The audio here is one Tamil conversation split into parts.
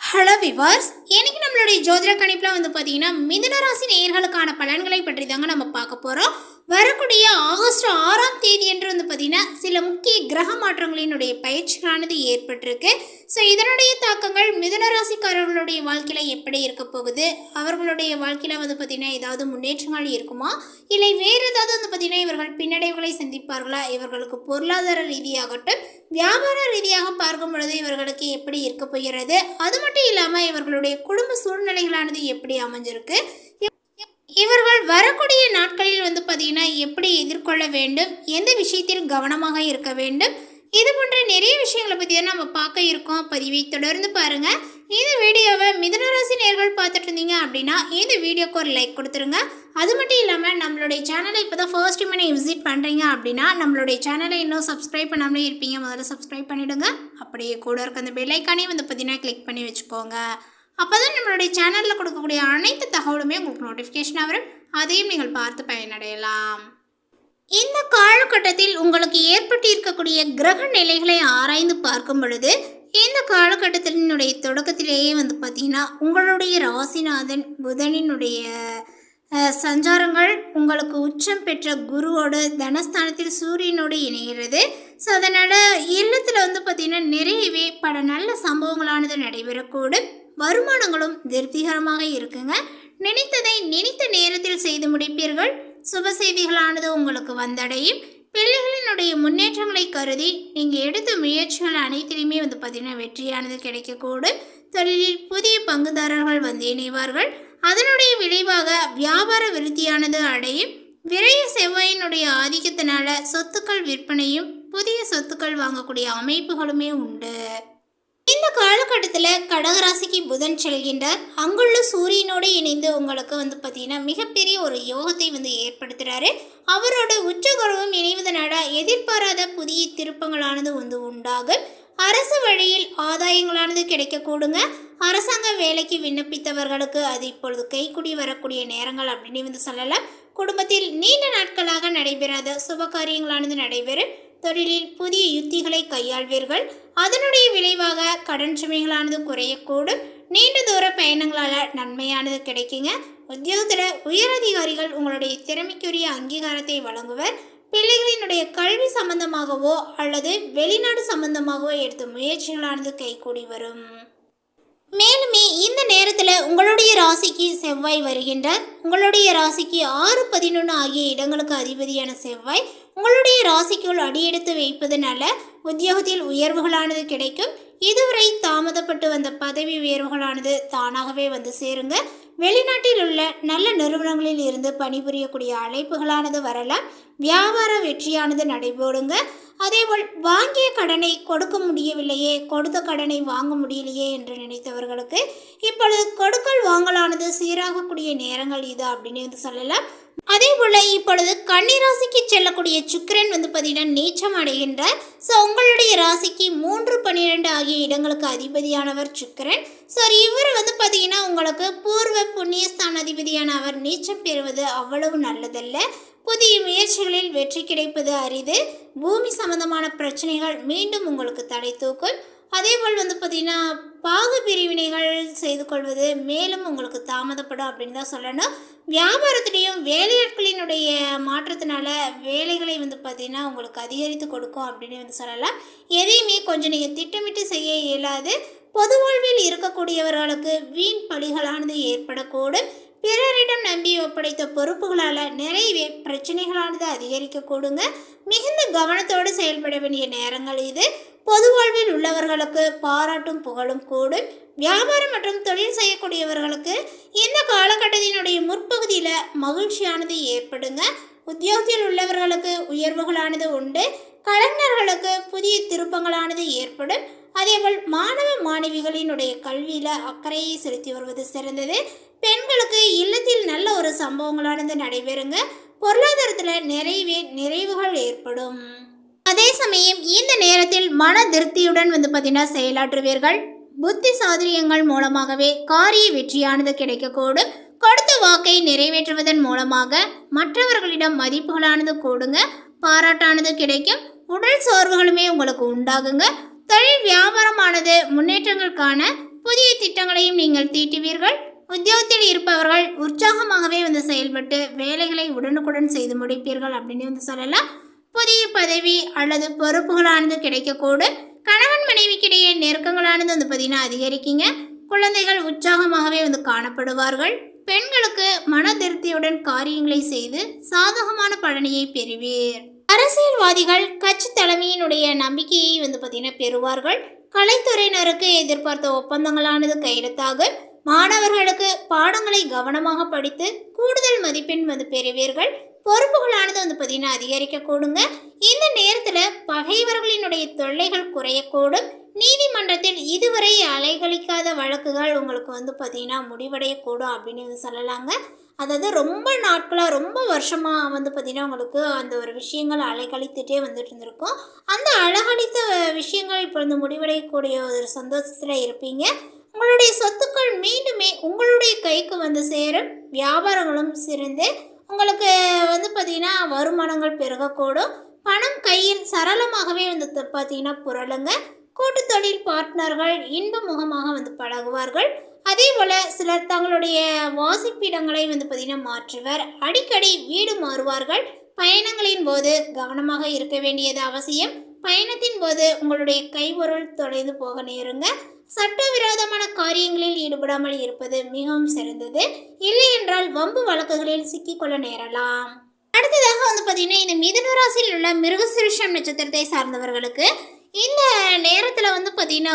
ஹலோ விவார்ஸ், இன்னைக்கு நம்மளுடைய ஜோதிட கணிப்பில் பார்த்தீங்கன்னா மிதுன ராசி நேயர்களுக்கான பலன்களை பற்றி தாங்க நம்ம பார்க்க போகிறோம். வரக்கூடிய ஆகஸ்ட் 6ஆம் தேதி என்று பார்த்தீங்கன்னா சில முக்கிய கிரக மாற்றங்களினுடைய பயிற்சிகளானது ஏற்பட்டிருக்கு. ஸோ இதனுடைய தாக்கங்கள் மிதுன ராசிக்காரர்களுடைய வாழ்க்கையில் எப்படி இருக்க போகுது, அவர்களுடைய வாழ்க்கையில் பார்த்தீங்கன்னா ஏதாவது முன்னேற்றங்கள் இருக்குமா, இல்லை வேறு ஏதாவது பார்த்தீங்கன்னா இவர்கள் பின்னடைவுகளை சந்திப்பார்களா, இவர்களுக்கு பொருளாதார ரீதியாகட்டும் வியாபார ரீதியாக பார்க்கும் பொழுது இவர்களுக்கு எப்படி இருக்க போகிறது, அது மட்டும் இல்லாமல் இவர்களுடைய குடும்ப சூழ்நிலைகளானது எப்படி அமைஞ்சிருக்கு, இவர்கள் வரக்கூடிய நாட்களில் பார்த்தீங்கன்னா எப்படி எதிர்கொள்ள வேண்டும், எந்த விஷயத்தில் கவனமாக இருக்க வேண்டும், இது போன்ற நிறைய விஷயங்களை பற்றி தான் நம்ம பார்க்க இருக்கோம். பதிவை தொடர்ந்து பாருங்கள். இந்த வீடியோவை மிதுன ராசி நேயர்கள் பார்த்துட்டு இருந்தீங்க அப்படின்னா இந்த வீடியோக்கு ஒரு லைக் கொடுத்துருங்க. அது மட்டும் இல்லாமல் நம்மளுடைய சேனலை இப்போ தான் ஃபர்ஸ்ட் டைம் நீங்கள் விசிட் பண்ணுறீங்க அப்படின்னா நம்மளுடைய சேனலை இன்னும் சப்ஸ்கிரைப் பண்ணாமலே இருப்பீங்க, முதல்ல சப்ஸ்கிரைப் பண்ணிவிடுங்க. அப்படியே கூட இருக்க அந்த பெல் ஐக்கானையும் பார்த்தீங்கன்னா கிளிக் பண்ணி வச்சுக்கோங்க. அப்போ தான் நம்மளுடைய சேனலில் கொடுக்கக்கூடிய அனைத்து தகவலுமே உங்களுக்கு நோட்டிஃபிகேஷனாக வரும், அதையும் நீங்கள் பார்த்து பயனடையலாம். இந்த காலகட்டத்தில் உங்களுக்கு ஏற்பட்டு இருக்கக்கூடிய கிரக நிலைகளை ஆராய்ந்து பார்க்கும் பொழுது இந்த காலகட்டத்தினுடைய தொடக்கத்திலேயே பார்த்தீங்கன்னா உங்களுடைய ராசிநாதன் புதனினுடைய சஞ்சாரங்கள் உங்களுக்கு உச்சம் பெற்ற குருவோடு தனஸ்தானத்தில் சூரியனோடு இணைகிறது. ஸோ அதனால் இல்லத்தில் பார்த்தீங்கன்னா நிறையவே பல நல்ல சம்பவங்களானது நடைபெறக்கூடும். வருமானங்களும் திருப்திகரமாக இருக்குங்க. நினைத்ததை நினைத்த நேரத்தில் செய்து முடிப்பீர்கள். சுப செய்திகளானது உங்களுக்கு வந்தடையும். பிள்ளைகளினுடைய முன்னேற்றங்களை கருதி நீங்கள் எடுத்த முயற்சிகள் அனைத்திலுமே பார்த்தீங்கன்னா வெற்றியானது கிடைக்கக்கூடும். தொழிலில் புதிய பங்குதாரர்கள் இணைவார்கள். அதனுடைய விளைவாக வியாபார விருத்தியானது அடையும். விரைய செவ்வாயினுடைய ஆதிக்கத்தினால சொத்துக்கள் விற்பனையும் புதிய சொத்துக்கள் வாங்கக்கூடிய அமைப்புகளுமே உண்டு. இந்த காலகட்டத்தில் கடகராசிக்கு புதன் செல்கின்றார். அங்குள்ள சூரியனோடு இணைந்து உங்களுக்கு பார்த்தீங்கன்னா மிகப்பெரிய ஒரு யோகத்தை ஏற்படுத்துகிறாரு. அவரோட உச்சகருவும் இணைவதனால எதிர்பாராத புதிய திருப்பங்களானது உண்டாகும். அரசு வழியில் ஆதாயங்களானது கிடைக்கக்கூடுங்க. அரசாங்க வேலைக்கு விண்ணப்பித்தவர்களுக்கு அது இப்பொழுது கைக்குடி வரக்கூடிய நேரங்கள் அப்படின்னு சொல்லலாம். குடும்பத்தில் நீண்ட நாட்களாக நடைபெறாத சுப காரியங்களானது நடைபெறும். தொழிலில் புதிய யுத்திகளை கையாள்வீர்கள். அதனுடைய விளைவாக கடன் சுமைகளானது குறையக்கூடும். நீண்ட தூர பயணங்களால் நன்மையானது கிடைக்குங்க. உத்தியோகத்தில் உயரதிகாரிகள் உங்களுடைய திறமைக்குரிய அங்கீகாரத்தை வழங்குவர். பிள்ளைகளினுடைய கல்வி சம்பந்தமாகவோ அல்லது வெளிநாடு சம்பந்தமாகவோ எடுத்த முயற்சிகளானது கைகூடி வரும். மேலுமே இந்த நேரத்தில் உங்களுடைய ராசிக்கு செவ்வாய் வருகின்றார். உங்களுடைய ராசிக்கு 6, 11 ஆகிய இடங்களுக்கு அதிபதியான செவ்வாய் உங்களுடைய ராசிக்குள் அடியெடுத்து வைப்பதனால உத்தியோகத்தில் உயர்வுகளானது கிடைக்கும். இதுவரை தாமதப்பட்டு வந்த பதவி உயர்வுகளானது தானாகவே சேருங்க. வெளிநாட்டில் உள்ள நல்ல நிறுவனங்களில் இருந்து பணிபுரியக்கூடிய அழைப்புகளானது வரலாம். வியாபார வெற்றியானது நடைபெறுங்க. அதேபோல் வாங்கிய கடனை கொடுக்க முடியவில்லையே, கொடுத்த கடனை வாங்க முடியலையே என்று நினைத்தவர்களுக்கு இப்பொழுது கொடுக்கல் வாங்கலானது சீராகக்கூடிய நேரங்கள் இது அப்படின்னு சொல்லலாம். அதே போல் இப்பொழுது கன்னிராசிக்கு செல்லக்கூடிய சுக்கிரன் பார்த்தீங்கன்னா நீச்சம் அடைகின்றார். ஸோ உங்களுடைய ராசிக்கு 3, 12 ஆகிய இடங்களுக்கு அதிபதியானவர் சுக்கிரன். ஸோ இவர் பார்த்தீங்கன்னா உங்களுக்கு பூர்வ புண்ணியஸ்தான அதிபதியான அவர் நீச்சம் பெறுவது அவ்வளவு நல்லதல்ல. புதிய முயற்சிகளில் வெற்றி கிடைப்பது அரிது. பூமி சம்பந்தமான பிரச்சனைகள் மீண்டும் உங்களுக்கு தடை தூக்கும். அதேபோல் பார்த்தீங்கன்னா பாகு பிரிவினைகள் செய்து கொள்வது மேலும் உங்களுக்கு தாமதப்படும் அப்படின்னு தான் சொல்லணும். வியாபாரத்துலேயும் வேலையாட்களினுடைய மாற்றத்தினால வேலைகளை பார்த்தீங்கன்னா உங்களுக்கு அதிகரித்து கொடுக்கும் அப்படின்னு சொல்லலாம். எதையுமே கொஞ்சம் நீங்கள் திட்டமிட்டு செய்ய இயலாது. பொது வாழ்வில் இருக்கக்கூடியவர்களுக்கு வீண் பழிகளானது ஏற்படக்கூடும். பிறரிடம் நம்பி ஒப்படைத்த பொறுப்புகளால் நிறைய பிரச்சனைகளானது அதிகரிக்கக்கூடுங்க. மிகுந்த கவனத்தோடு செயல்பட வேண்டிய நேரங்கள் இது. பொது வாழ்வில் உள்ளவர்களுக்கு பாராட்டும் புகழும் கூடும். வியாபாரம் மற்றும் தொழில் செய்யக்கூடியவர்களுக்கு இந்த காலகட்டத்தினுடைய முற்பகுதியில் மகிழ்ச்சியானது ஏற்படுங்க. உத்தியோகத்தில் உள்ளவர்களுக்கு உயர்வுகளானது உண்டு. கலைஞர்களுக்கு புதிய திருப்பங்களானது ஏற்படும். அதேபோல் மாணவ மாணவிகளினுடைய கல்வியில் அக்கறையை செலுத்தி வருவது சிறந்தது. பெண்களுக்கு இல்லத்தில் நல்ல ஒரு சம்பவங்களானது நடைபெறுங்க. பொருளாதாரத்தில் நிறைவுகள் ஏற்படும். அதே சமயம் இந்த நேரத்தில் மன திருப்தியுடன் பார்த்தீங்கன்னா செயலாற்றுவீர்கள். புத்தி சாதுரியங்கள் மூலமாகவே காரிய வெற்றியானது கிடைக்கக்கூடும். கொடுத்த வாக்கை நிறைவேற்றுவதன் மூலமாக மற்றவர்களிடம் மதிப்புகளானது கூடுங்க. பாராட்டானது கிடைக்கும். உடல் சோர்வுகளுமே உங்களுக்கு உண்டாகுங்க. தொழில் வியாபாரமானது முன்னேற்றங்களுக்கான புதிய திட்டங்களையும் நீங்கள் தீட்டுவீர்கள். உத்தியோகத்தில் இருப்பவர்கள் உற்சாகமாகவே செயல்பட்டு வேலைகளை உடனுக்குடன் செய்து முடிப்பீர்கள் அப்படின்னு சொல்லலாம். புதிய பதவி அல்லது பொறுப்புகளானது கிடைக்கக்கூடும். கணவன் மனைவிக்கிடையே நெருக்கங்களானது அதிகரிக்குங்க. குழந்தைகள் உற்சாகமாகவே காணப்படுவார்கள். பெண்களுக்கு மன திருப்தியுடன் காரியங்களை செய்து சாதகமான பலனையை பெறுவீர். அரசியல்வாதிகள் கட்சி தலைமையினுடைய நம்பிக்கையை பெறுவார்கள். கலைத்துறையினருக்கு எதிர்பார்த்த ஒப்பந்தங்களானது கையெழுத்தாகும். மாணவர்களுக்கு பாடங்களை கவனமாக படித்து கூடுதல் மதிப்பெண் பெறுவீர்கள். பொறுப்புகளானது அதிகரிக்க கூடுங்க. இந்த நேரத்தில் பகைவர்களினுடைய தொல்லைகள் குறையக்கூடும். நீதிமன்றத்தில் இதுவரை அலைகழிக்காத வழக்குகள் உங்களுக்கு முடிவடையக்கூடும் அப்படின்னு சொல்லலாங்க. அதாவது ரொம்ப நாட்களாக ரொம்ப வருஷமாக உங்களுக்கு அந்த ஒரு விஷயங்கள் அலைகழித்துட்டே இருந்திருக்கும். அந்த அலைகழித்த விஷயங்கள் இப்போ முடிவடையக்கூடிய ஒரு சந்தோஷத்தில் இருப்பீங்க. உங்களுடைய சொத்துக்கள் மீண்டுமே உங்களுடைய கைக்கு சேரும். வியாபாரங்களும் சிறந்து உங்களுக்கு வருமானங்கள் பெருகக்கூடும். பணம் கையில் சரளமாகவே புரளுங்க. கூட்டு தொழில் பார்ட்னர்கள் இன்ப முகமாக பழகுவார்கள். அதே போல் சிலர் தங்களுடைய வாசிப்பிடங்களை மாற்றுவர். அடிக்கடி வீடு மாறுவார்கள். பயணங்களின் போது கவனமாக இருக்க வேண்டியது அவசியம். பயணத்தின் போது உங்களுடைய கைப்பொருள் தொலைந்து போக நேருங்க. சட்டவிரோதமான காரியங்களில் ஈடுபடாமல் இருப்பது மிகவும் சிறந்தது. இல்லை என்றால் வம்பு வழக்குகளில் சிக்கிக்கொள்ள நேரலாம். அடுத்ததாக இந்த மிதுன ராசியில் உள்ள மிருகசீரிஷம் நட்சத்திரத்தை சார்ந்தவர்களுக்கு இந்த நேரத்தில்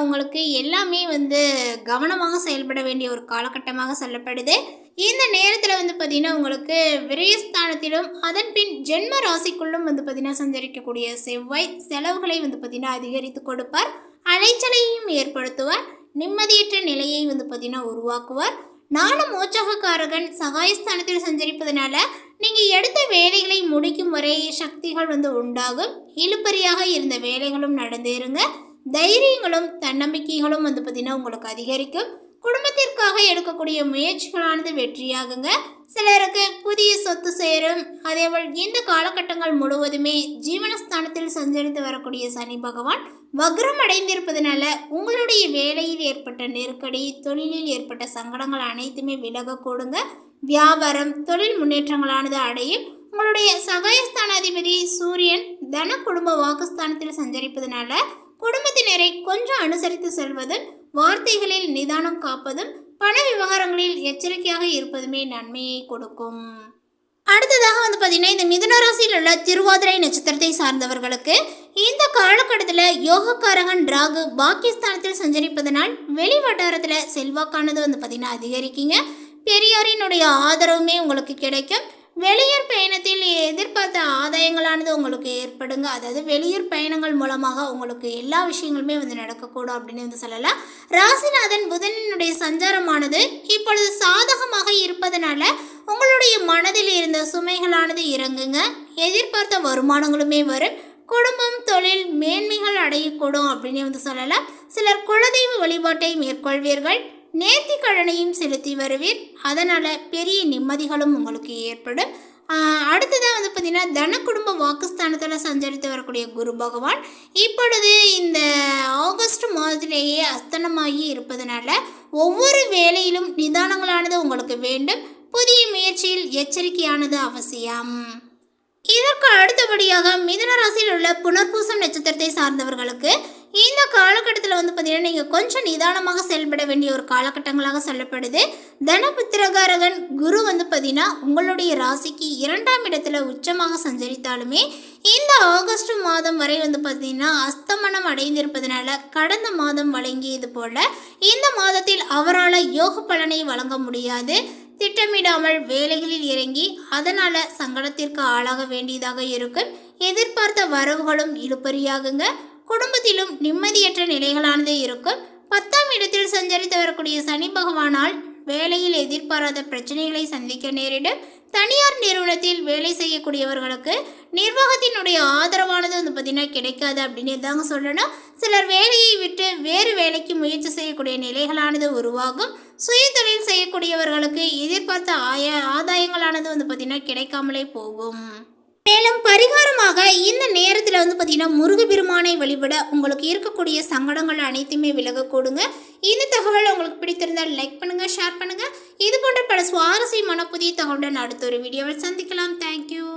உங்களுக்கு எல்லாமே கவனமாக செயல்பட வேண்டிய ஒரு காலகட்டமாக சொல்லப்படுது. இந்த நேரத்தில் உங்களுக்கு விரயஸ்தானத்திலும் அதன் பின் ஜென்ம ராசிக்குள்ளும் சஞ்சரிக்கக்கூடிய செவ்வாய் செலவுகளை அதிகரித்து கொடுப்பார். அலைச்சலையும் ஏற்படுத்துவார். நிம்மதியற்ற நிலையை உருவாக்குவார். நானும் மோட்சகாரகன் சகாயஸ்தானத்தில் சஞ்சரிப்பதனால நீங்கள் எடுத்த வேலைகளை முடிக்கும் வரை சக்திகள் உண்டாகும். இழுபறியாக இருந்த வேலைகளும் நடந்தேறுங்க. தைரியங்களும் தன்னம்பிக்கைகளும் உங்களுக்கு அதிகரிக்கும். குடும்பத்திற்காக எடுக்கக்கூடிய முயற்சிகளானது வெற்றியாகுங்க. சிலருக்கு புதிய சொத்து சேரும். அதேபோல் இந்த காலகட்டங்கள் முழுவதுமே ஜீவனஸ்தானத்தில் சஞ்சரித்து வரக்கூடிய சனி பகவான் வக்ரம் அடைந்திருப்பதனால உங்களுடைய வேலையில் ஏற்பட்ட நெருக்கடி, தொழிலில் ஏற்பட்ட சங்கடங்கள் அனைத்துமே விலகக்கூடுங்க. வியாபாரம், தொழில் முன்னேற்றங்களானது அடையும். உங்களுடைய சகாயஸ்தானாதிபதி சூரியன் தன குடும்ப வாக்குஸ்தானத்தில் சஞ்சரிப்பதனால குடும்பத்தினரை கொஞ்சம் அனுசரித்து செல்வதும், வார்த்தைகளில் நிதானம் காப்பதும், பண விவகாரங்களில் எச்சரிக்கையாக இருப்பதுமே நன்மையை கொடுக்கும். அடுத்ததாக இந்த மிதுன ராசியில் உள்ள திருவாதிரை நட்சத்திரத்தை சார்ந்தவர்களுக்கு இந்த காலகட்டத்தில் யோகக்காரகன் ராகு பாக்கியஸ்தானத்தில் சஞ்சரிப்பதனால் வெளி வட்டாரத்தில் செல்வாக்கானது அதிகரிக்குங்க. பெரியாரினுடைய ஆதரவுமே உங்களுக்கு கிடைக்கும். வெளியூர் பயணத்தில் எதிர்பார்த்த ஆதாயங்களானது உங்களுக்கு ஏற்படுங்க. அதாவது வெளியூர் பயணங்கள் மூலமாக உங்களுக்கு எல்லா விஷயங்களுமே நடக்கக்கூடும் அப்படின்னு சொல்லலாம். ராசிநாதன் புதனினுடைய சஞ்சாரமானது இப்பொழுது சாதகமாக இருப்பதனால உங்களுடைய மனதில் இருந்த சுமைகளானது இறங்குங்க. எதிர்பார்த்த வருமானங்களுமே வரும். குடும்பம், தொழில் மேன்மைகள் அடையக்கூடும் அப்படின்னு சொல்லலாம். சிலர் குலதெய்வ வழிபாட்டை மேற்கொள்வீர்கள். நேர்த்திக்கடனையும் செலுத்தி வருவீர். அதனால் பெரிய நிம்மதிகளும் உங்களுக்கு ஏற்படும். அடுத்ததாக தன குடும்ப வாக்குஸ்தானத்தில் சஞ்சரித்து வரக்கூடிய குரு பகவான் இப்பொழுது இந்த ஆகஸ்ட் மாதத்திலேயே அஸ்தனமாகி இருப்பதனால ஒவ்வொரு வேலையிலும் நிதானங்களானது உங்களுக்கு வேண்டும். புதிய முயற்சியில் எச்சரிக்கையானது அவசியம். இதற்கு அடுத்தபடியாக மிதுன ராசியில் உள்ள புனர்பூசம் நட்சத்திரத்தை சார்ந்தவர்களுக்கு இந்த காலகட்டத்தில் நீங்கள் கொஞ்சம் நிதானமாக செயல்பட வேண்டிய ஒரு காலகட்டங்களாக சொல்லப்படுது. தனபுத்திரகாரகன் குரு உங்களுடைய ராசிக்கு 2ஆம் இடத்துல உச்சமாக சஞ்சரித்தாலுமே இந்த ஆகஸ்ட் மாதம் வரை அஸ்தமனம் அடைந்திருப்பதனால கடந்த மாதம் வழங்கியது போல இந்த மாதத்தில் அவரால் யோக பலனை வழங்க முடியாது. திட்டமிடாமல் வேலைகளில் இறங்கி அதனால் சங்கடத்திற்கு ஆளாக வேண்டியதாக இருக்கும். எதிர்பார்த்த வரவுகளும் இழுபறியாகுங்க. குடும்பத்திலும் நிம்மதியற்ற நிலைகளானது இருக்கும். 10ஆம் இடத்தில் சஞ்சரித்து வரக்கூடிய சனி பகவானால் வேலையில் எதிர்பாராத பிரச்சனைகளை சந்திக்க நேரிடும். தனியார் நிறுவனத்தில் வேலை செய்யக்கூடியவர்களுக்கு நிர்வாகத்தினுடைய ஆதரவானது கிடைக்காது அப்படின்னு தாங்க சொல்லணும். சிலர் வேலையை விட்டு வேறு வேலைக்கு முயற்சி செய்யக்கூடிய நிலைகளானது உருவாகும். சுய தொழில் செய்யக்கூடியவர்களுக்கு எதிர்பார்த்த ஆதாயங்களானது கிடைக்காமலே போகும். மேலும் பரிகாரமாக இந்த நேரத்தில் வந்து பார்த்தீங்கன்னா முருகப்பெருமானை வழிபட உங்களுக்கு இருக்கக்கூடிய சங்கடங்கள் அனைத்துமே விலக கூடுங்க. இந்த தகவல் உங்களுக்கு பிடித்திருந்தால் லைக் பண்ணுங்கள், ஷேர் பண்ணுங்கள். இது போன்ற பல சுவாரஸ்யமான புதிய தகவலுடன் அடுத்த ஒரு வீடியோவில் சந்திக்கலாம். தேங்க்யூ.